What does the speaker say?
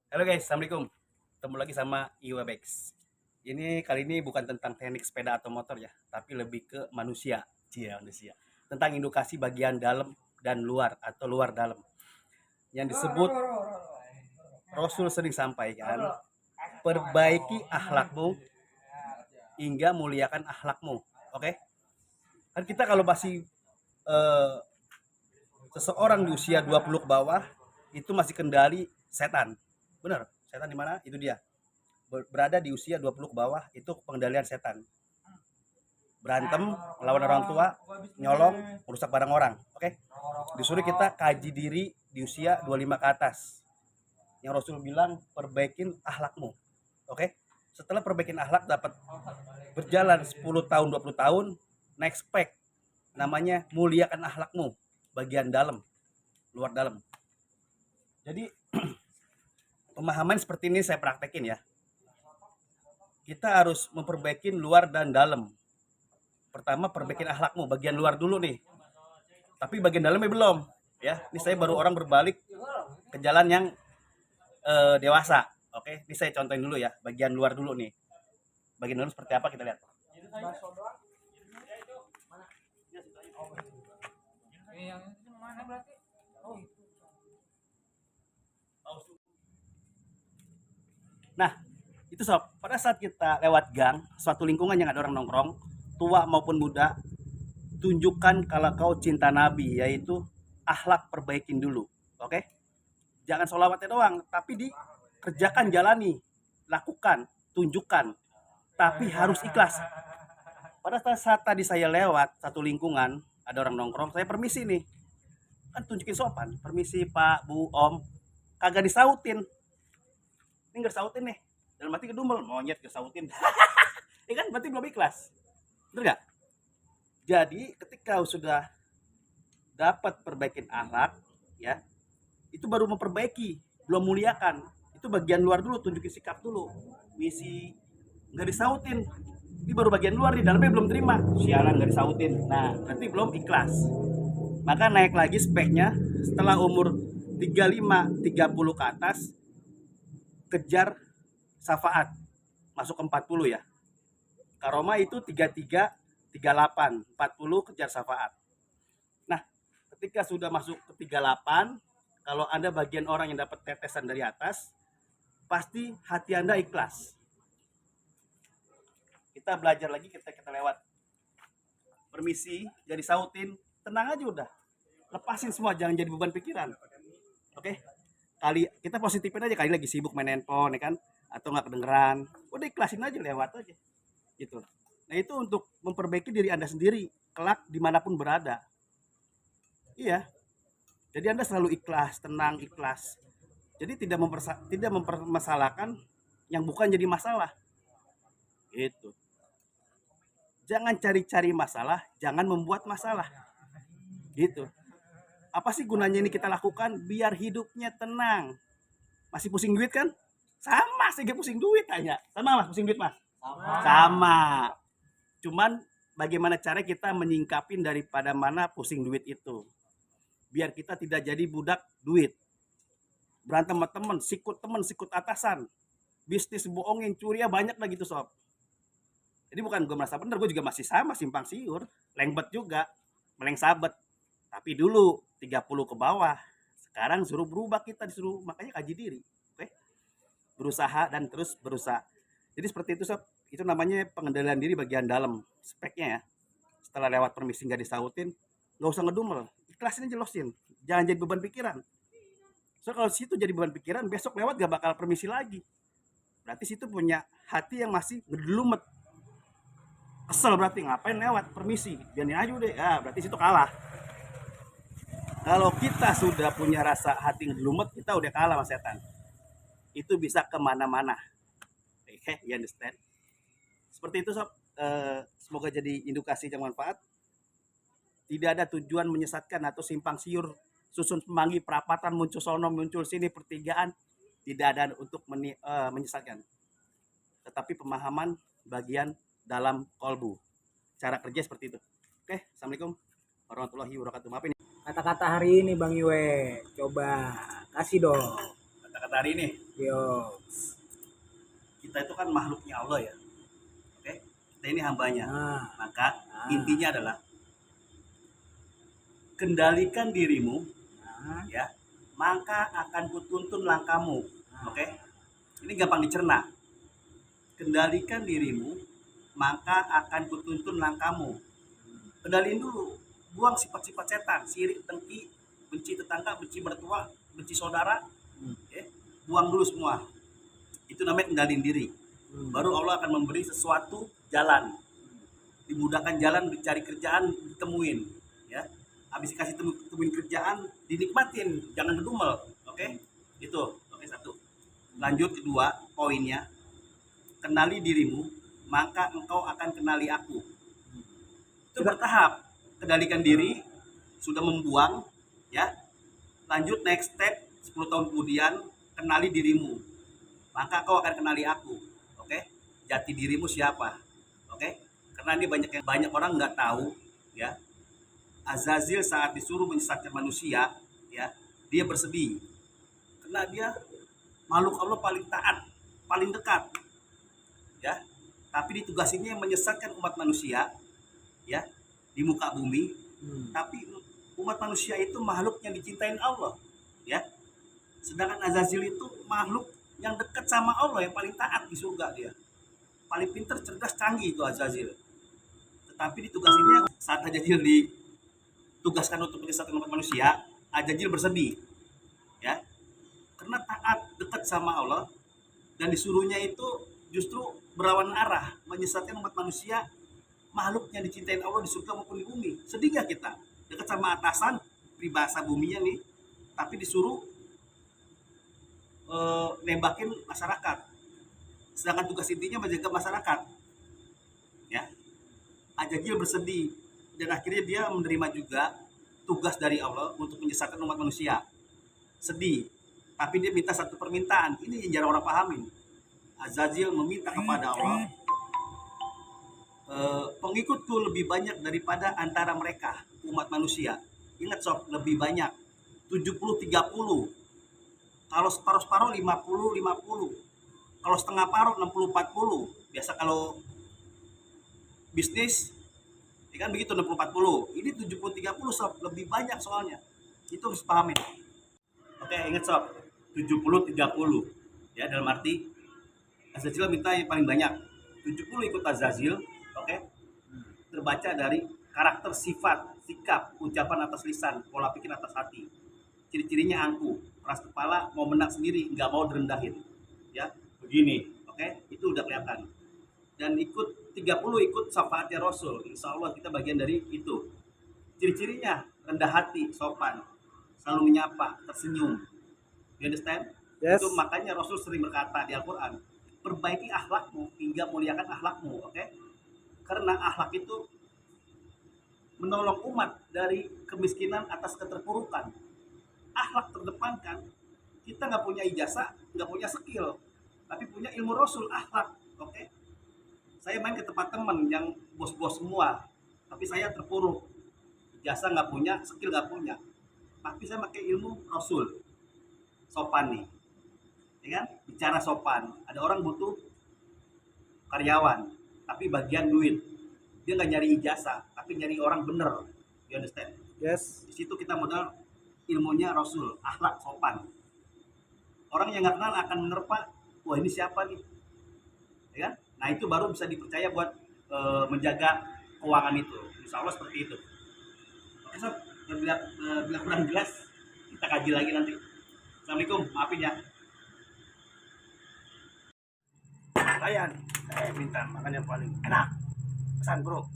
Halo guys, assalamualaikum. Ketemu lagi sama Iwabex. Ini kali ini bukan tentang teknik sepeda atau motor ya, tapi lebih ke manusia. Cia, manusia. Tentang edukasi bagian dalam dan luar atau luar dalam. Yang disebut Rasul sering sampaikan, perbaiki akhlakmu hingga muliakan akhlakmu. Oke? Kan kita kalau masih eh, seseorang di usia 20 ke bawah itu masih kendali setan. Benar? Setan di mana? Itu dia. Berada di usia 20 ke bawah itu pengendalian setan. Berantem, melawan orang tua, nyolong, merusak barang orang. Oke? Disuruh kita kaji diri di usia 25 ke atas. Yang Rasul bilang, perbaikin akhlakmu. Oke? Setelah perbaikin akhlak dapat berjalan 10 tahun, 20 tahun, next pack namanya muliakan akhlakmu, bagian dalam, luar dalam. Jadi pemahaman seperti ini saya praktekin ya. Kita harus memperbaiki luar dan dalam. Pertama perbaikin akhlakmu, bagian luar dulu nih. Tapi bagian dalamnya belum. Ya, ini saya baru orang berbalik ke jalan yang dewasa. Oke, ini saya contohin dulu ya, bagian luar dulu nih. Bagian luar seperti apa kita lihat. Nah, itu sob, pada saat kita lewat gang, suatu lingkungan yang ada orang nongkrong, tua maupun muda, tunjukkan kalau kau cinta Nabi, yaitu akhlak perbaikin dulu. Oke? Jangan sholawatnya doang, tapi dikerjakan, jalani, lakukan, tunjukkan. Tapi harus ikhlas. Pada saat tadi saya lewat satu lingkungan, ada orang nongkrong, saya permisi nih. Kan tunjukin sopan, permisi Pak, Bu, Om. Kagak disautin. Ini nggak disautin nih. Dalam hati kedumel, monyet disautin. Ya kan berarti belum ikhlas. Betul nggak? Jadi ketika sudah dapat perbaikin akhlak, ya, itu baru memperbaiki, belum muliakan. Itu bagian luar dulu, tunjukin sikap dulu. Misi nggak disautin. Ini baru bagian luar, di dalamnya belum terima. Sialan nggak disautin. Nah, berarti belum ikhlas. Maka naik lagi speknya setelah umur 35, 30 ke atas, kejar syafaat. Masuk ke 40 ya. Karoma itu 33, 38, 40 kejar syafaat. Nah, ketika sudah masuk ke 38, kalau Anda bagian orang yang dapat tetesan dari atas, pasti hati Anda ikhlas. Kita belajar lagi, kita lewat. Permisi, jadi sautin, tenang aja udah. Lepasin semua, jangan jadi beban pikiran. Oke? Kali kita positifin aja, kali lagi sibuk main handphone ya kan, atau nggak kedengeran. Udah ikhlasin aja, lewat aja. Gitu. Nah, itu untuk memperbaiki diri Anda sendiri kelak dimanapun berada. Iya. Jadi Anda selalu ikhlas, tenang, ikhlas. Jadi tidak mempermasalahkan yang bukan jadi masalah. Gitu. Jangan cari-cari masalah, jangan membuat masalah. Gitu. Apa sih gunanya ini kita lakukan? Biar hidupnya tenang. Masih pusing duit kan? Sama sih pusing duit tanya. Sama Mas, pusing duit Mas? Sama. Cuman bagaimana cara kita menyingkapin daripada mana pusing duit itu. Biar kita tidak jadi budak duit. Berantem sama temen, sikut atasan. Bisnis bohongin, curi ya banyak lah gitu sob. Jadi bukan gue merasa bener, gue juga masih sama, simpang siur. Lengbet juga, meleng sabet. Tapi dulu 30 ke bawah. Sekarang suruh berubah, kita disuruh, makanya kaji diri. Oke? Berusaha dan terus berusaha. Jadi seperti itu sob. Itu namanya pengendalian diri bagian dalam speknya ya. Setelah lewat permisi nggak disautin, nggak usah ngedumel, ikhlasin aja, losin, jangan jadi beban pikiran. So kalau situ jadi beban pikiran, besok lewat gak bakal permisi lagi. Berarti situ punya hati yang masih ngedelumet, kesel, berarti ngapain lewat permisi, biarin aja deh. Ya berarti situ kalah. Kalau kita sudah punya rasa hati ngedelumet, kita udah kalah sama setan. Itu bisa kemana-mana. Oke, you understand? Seperti itu sob. Semoga jadi edukasi yang manfaat. Tidak ada tujuan menyesatkan atau simpang siur, susun semanggi, perapatan, muncul sono, muncul sini, pertigaan. Tidak ada untuk menyesatkan. Tetapi pemahaman bagian dalam kolbu. Cara kerja seperti itu. Oke, assalamualaikum warahmatullahi wabarakatuh. Maafin. Kata-kata hari ini Bang Iwe, coba kasih dong. Kata hari ini, Yo. kita itu kan makhluknya Allah ya. Oke, kita ini hambanya. Nah, Maka intinya adalah kendalikan dirimu, nah, ya, maka akan kutuntun langkahmu. Oke, ini gampang dicerna. Kendalikan dirimu, maka akan kutuntun langkahmu. Kendaliin dulu, buang sifat-sifat setan, sirik, dengki, benci tetangga, benci mertua, benci saudara, ya, buang dulu semua. Itu namanya kendaliin diri. Baru Allah akan memberi sesuatu jalan, dimudahkan jalan, dicari kerjaan, ditemuin, ya. Habis kasih temuin kerjaan, dinikmatin, jangan ngedumel. Oke, itu. Oke, satu. Lanjut kedua poinnya, kenali dirimu, maka engkau akan kenali aku. Itu bertahap. Kendalikan diri, sudah membuang, ya. Lanjut next step, 10 tahun kemudian kenali dirimu, maka kau akan kenali aku. Oke, jati dirimu siapa? Oke, karena ini banyak orang nggak tahu, ya. Azazil saat disuruh menyesatkan manusia, ya, dia bersedih karena dia makhluk Allah paling taat, paling dekat, ya. Tapi ditugasinnya yang menyesatkan umat manusia, ya, di muka bumi. Tapi umat manusia itu makhluk yang dicintain Allah, ya. Sedangkan Azazil itu makhluk yang dekat sama Allah, yang paling taat di surga dia. Paling pintar, cerdas, canggih itu Azazil. Tetapi ditugasinnya saat Azazil ditugaskan untuk menyesatkan umat manusia, Azazil bersedih, ya. Karena taat, dekat sama Allah, dan disuruhnya itu justru berlawan arah, menyesatkan umat manusia, makhluk yang dicintain Allah di surga maupun di bumi. Sedih gak kita? Dekat sama atasan, pribahasa buminya nih, tapi disuruh nembakin masyarakat. Sedangkan tugas intinya menjaga masyarakat, ya. Azazil bersedih dan akhirnya dia menerima juga tugas dari Allah untuk menyesatkan umat manusia. Sedih, tapi dia minta satu permintaan. Ini yang jarang orang pahamin. Azazil meminta kepada Allah, pengikutku lebih banyak daripada antara mereka umat manusia. Ingat sob, lebih banyak, 70-30. Kalau separuh-separuh 50-50. Kalau setengah paruh 60-40. Biasa kalau bisnis ya kan begitu, 60-40. Ini 70-30 sob, lebih banyak soalnya. Itu harus pahamin. Oke, ingat sob, 70-30. Ya, dalam arti Azazil minta yang paling banyak. 70 ikut Azazil, oke. Terbaca dari karakter, sifat, sikap, ucapan atas lisan, pola pikir atas hati. Ciri-cirinya angkuh, keras kepala, mau menang sendiri, nggak mau direndahin, ya, begini, oke, itu udah kelihatan. Dan ikut 30 ikut syafaatnya Rasul, insya Allah kita bagian dari itu. Ciri-cirinya rendah hati, sopan, selalu menyapa, tersenyum, you understand? Yes. Itu makanya Rasul sering berkata di Al-Quran, perbaiki akhlakmu hingga muliakan akhlakmu, oke? Karena akhlak itu menolong umat dari kemiskinan atas keterpurukan. Akhlak terdepankan. Kita nggak punya ijazah, nggak punya skill, tapi punya ilmu Rasul, akhlak. Oke, saya main ke tempat teman yang bos-bos semua, tapi saya terpuruk, ijazah nggak punya, skill nggak punya, tapi saya pakai ilmu Rasul, sopan nih, ya kan? Bicara sopan. Ada orang butuh karyawan, tapi bagian duit, dia nggak nyari ijazah, tapi nyari orang bener, you understand? Yes. Di situ kita modal ilmunya Rasul, akhlak, sopan. Orang yang nggak kenal akan menerpa, wah ini siapa nih, ya kan? Nah itu baru bisa dipercaya buat menjaga keuangan itu. Insya Allah seperti itu. Oke sob, bila kurang jelas kita kaji lagi nanti. Assalamualaikum, maafin ya. Saya minta makan yang paling enak, pesan bro.